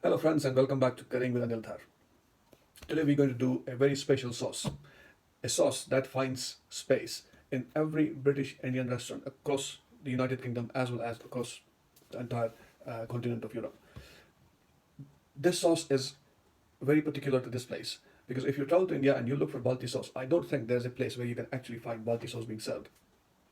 Hello friends and welcome back to Cooking with Anil Thar. Today we're going to do a very special sauce. A sauce that finds space in every British Indian restaurant across the United Kingdom as well as across the entire continent of Europe. This sauce is very particular to this place because if you travel to India and you look for Balti sauce, I don't think there's a place where you can actually find Balti sauce being served.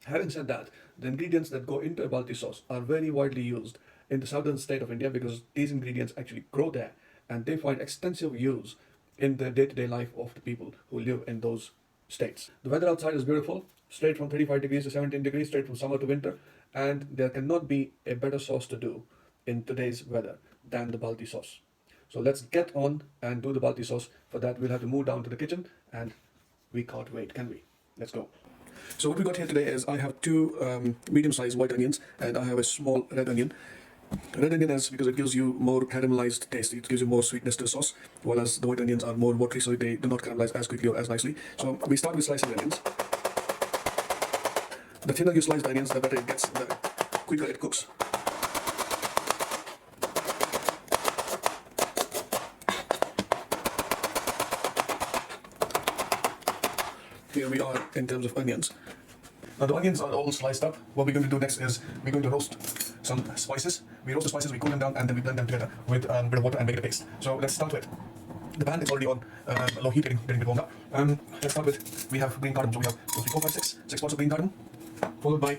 Having said that, the ingredients that go into a Balti sauce are very widely used in the southern state of India because these ingredients actually grow there and they find extensive use in the day-to-day life of the people who live in those states. The weather outside is beautiful, straight from 35 degrees to 17 degrees, straight from summer to winter, and there cannot be a better sauce to do in today's weather than the Balti sauce. So let's get on and do the Balti sauce. For that, we'll have to move down to the kitchen and we can't wait, can we? Let's go. So what we got here today is I have two medium-sized white onions and I have a small red onion. Red onion is because it gives you more caramelized taste, it gives you more sweetness to the sauce, whereas the white onions are more watery, so they do not caramelize as quickly or as nicely. So we start with slicing the onions. The thinner you slice the onions, the better it gets, the quicker it cooks. Here we are in terms of onions. Now the onions are all sliced up. What we're going to do next is we're going to roast some spices. We roast the spices, we cool them down, and then we blend them together with a bit of water and make it a paste. So let's start with the pan. It's already on low heat, getting a bit warmed up. Let's start with, we have green cardamom. So we have 2, 3, 4, 5, 6 parts of green cardamom, followed by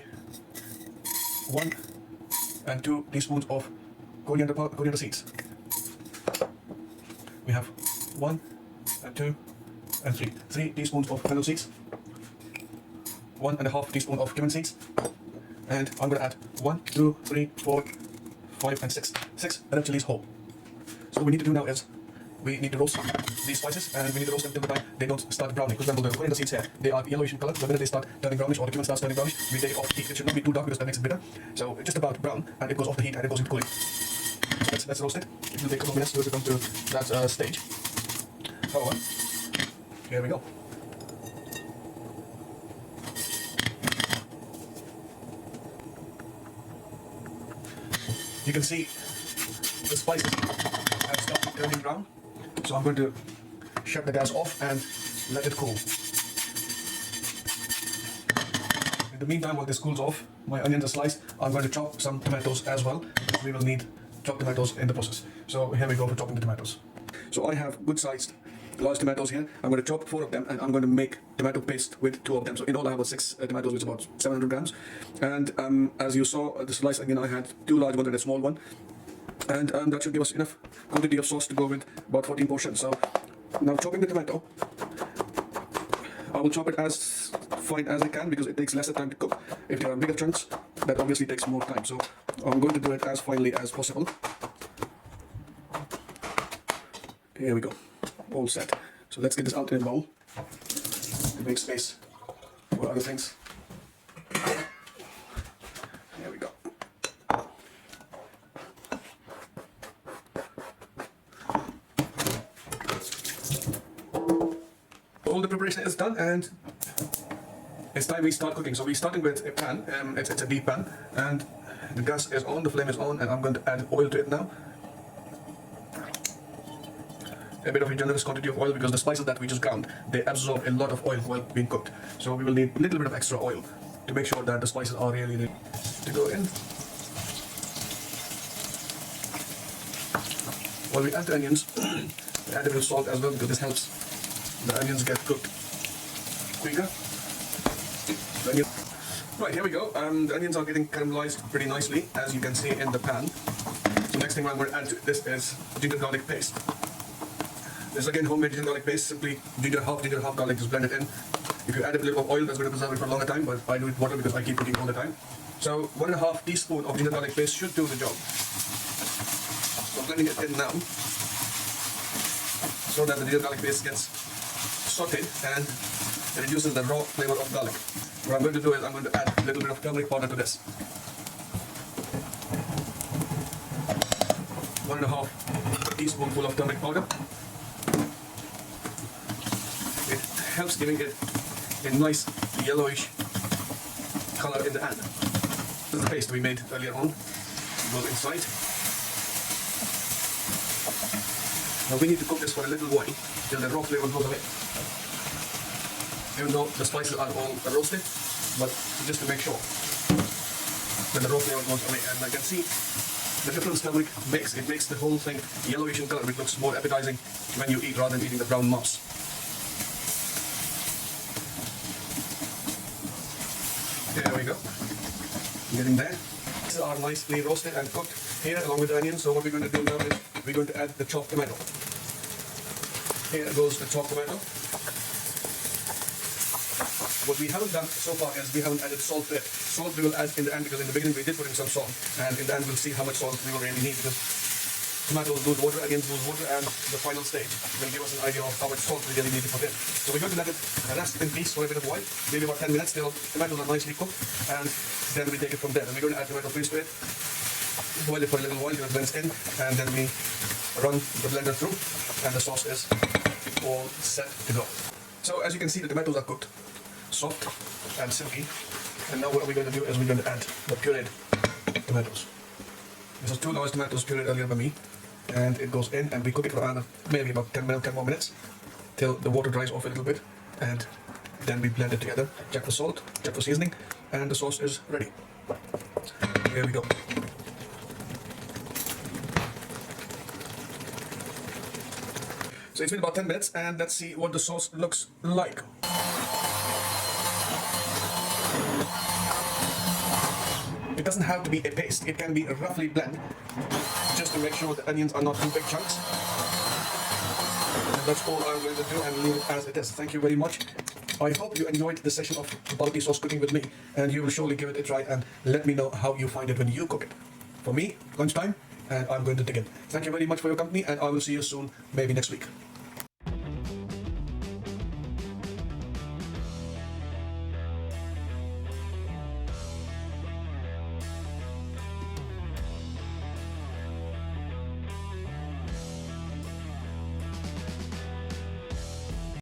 1 and 2 teaspoons of coriander seeds. We have 1 and 2 and 3 teaspoons of fennel seeds, 1.5 teaspoon of cumin seeds, and I'm going to add 1, 2, 3, 4, 5, and 6 red chilies whole. So what we need to do now is we need to roast these spices, and we need to roast them till the time they don't start browning. For example, the coriander seeds here, they are yellowish in color. The minute they start turning brownish or the cumin starts turning brownish, we take it off the heat. It should not be too dark because that makes it bitter. So it's just about brown, and it goes off the heat and it goes into cooling. So let's roast it. It will take a couple of minutes to come to that stage. However, here we go. You can see the spices have started turning brown. So I'm going to shut the gas off and let it cool. In the meantime, while this cools off, my onions are sliced. I'm going to chop some tomatoes as well. We will need chopped tomatoes in the process. So here we go for chopping the tomatoes. So I have good sized large tomatoes here. I'm going to chop 4 of them and I'm going to make tomato paste with 2 of them. So in all I have 6 tomatoes, which is about 700 grams. And as you saw, the slice again, I had 2 large ones and a small one. And that should give us enough quantity of sauce to go with about 14 portions. So now chopping the tomato, I will chop it as fine as I can because it takes lesser time to cook. If there are bigger chunks, that obviously takes more time. So I'm going to do it as finely as possible. Here we go. All set. So let's get this out in a bowl to make space for other things. Here we go. All the preparation is done and it's time we start cooking. So we're starting with a pan. It's a deep pan and the gas is on, the flame is on, and I'm going to add oil to it now. A bit of a generous quantity of oil because the spices that we just ground, they absorb a lot of oil while being cooked. So we will need a little bit of extra oil to make sure that the spices are really ready to go in. While we add the onions, we add a bit of salt as well because this helps the onions get cooked quicker. Right, here we go. The onions are getting caramelized pretty nicely, as you can see in the pan. So next thing I'm going to add to this is ginger garlic paste. This is again homemade ginger garlic paste, simply ginger, half garlic, just blend it in. If you add a little of oil, that's going to preserve it for a longer time, but I do it water because I keep cooking all the time. So 1.5 teaspoon of ginger garlic paste should do the job. So I'm blending it in now, so that the ginger garlic paste gets sauteed and it reduces the raw flavor of garlic. What I'm going to do is I'm going to add a little bit of turmeric powder to this. 1.5 teaspoonful of turmeric powder. It helps giving it a nice yellowish color in the end. This is the paste we made earlier on. It goes inside. Now we need to cook this for a little while till the raw flavor goes away. Even though the spices are all roasted, but just to make sure that the raw flavor goes away. And I can see the different turmeric mix. It makes the whole thing yellowish in color, which looks more appetizing when you eat rather than eating the brown mass. There we go. Getting there. These are nicely roasted and cooked here along with the onions. So what we're going to do now is we're going to add the chopped tomato. Here goes the chopped tomato. What we haven't done so far is we haven't added salt to it. Salt we will add in the end, because in the beginning we did put in some salt, and in the end we'll see how much salt we will really need, because tomatoes lose water, onions lose water, and the final stage will give us an idea of how much salt we really need to put in. So we're going to let it rest in peace for a bit of a while, maybe about 10 minutes till tomatoes are nicely cooked, and then we take it from there. And we're going to add tomato paste to it, boil it for a little while till it blends in, and then we run the blender through, and the sauce is all set to go. So as you can see, the tomatoes are cooked, soft and silky, and now what we're going to do is we're going to add the pureed tomatoes. This is 2 large tomatoes pureed earlier by me, and it goes in and we cook it for maybe about 10 more minutes till the water dries off a little bit, and then we blend it together, check for salt, check for seasoning, and the sauce is ready. Here we go. So it's been about 10 minutes, and let's see what the sauce looks like. It doesn't have to be a paste, it can be a roughly blend, just to make sure the onions are not too big chunks. And that's all I'm going to do, and leave it as it is. Thank you very much. I hope you enjoyed this session of Balti sauce cooking with me, and you will surely give it a try and let me know how you find it when you cook it. For me, lunchtime, and I'm going to dig in. Thank you very much for your company, and I will see you soon, maybe next week.